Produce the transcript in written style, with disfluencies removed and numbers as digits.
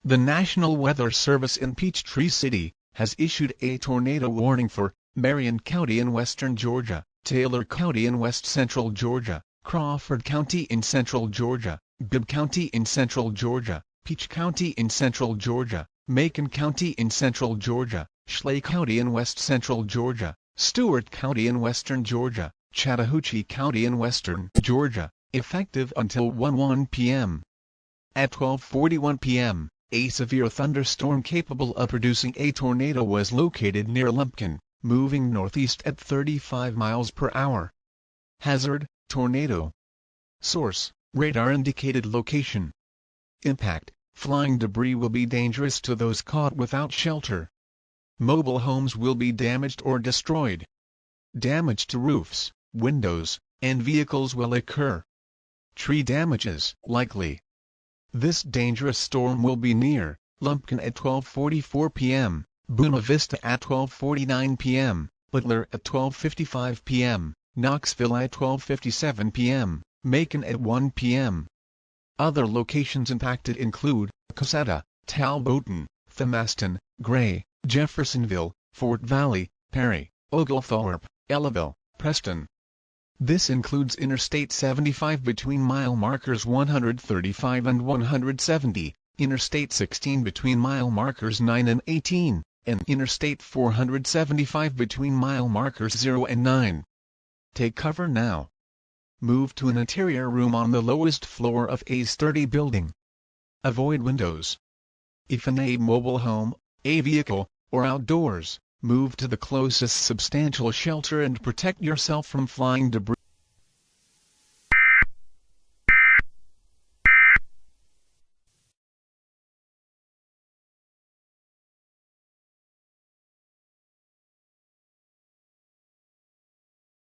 The National Weather Service in Peachtree City has issued a tornado warning for Marion County in western Georgia, Taylor County in west-central Georgia, Crawford County in central Georgia, Bibb County in central Georgia, Peach County in central Georgia, Macon County in central Georgia, Schley County in west-central Georgia, Stewart County in western Georgia, Chattahoochee County in western Georgia, effective until 1:1 p.m. At 12:41 p.m., a severe thunderstorm capable of producing a tornado was located near Lumpkin, moving northeast at 35 miles per hour. Hazard: tornado. Source: radar-indicated location. Impact: flying debris will be dangerous to those caught without shelter. Mobile homes will be damaged or destroyed. Damage to roofs, windows, and vehicles will occur. Tree damages likely. This dangerous storm will be near Lumpkin at 12:44 p.m., Buena Vista at 12:49 p.m., Butler at 12:55 p.m., Knoxville at 12:57 p.m., Macon at 1 p.m. Other locations impacted include Cosetta, Talbotton, Thomaston, Gray, Jeffersonville, Fort Valley, Perry, Oglethorpe, Ellaville, Preston. This includes Interstate 75 between mile markers 135 and 170, Interstate 16 between mile markers 9 and 18, and Interstate 475 between mile markers 0 and 9. Take cover now. Move to an interior room on the lowest floor of a sturdy building. Avoid windows. If in a mobile home, a vehicle, or outdoors, move to the closest substantial shelter and protect yourself from flying debris.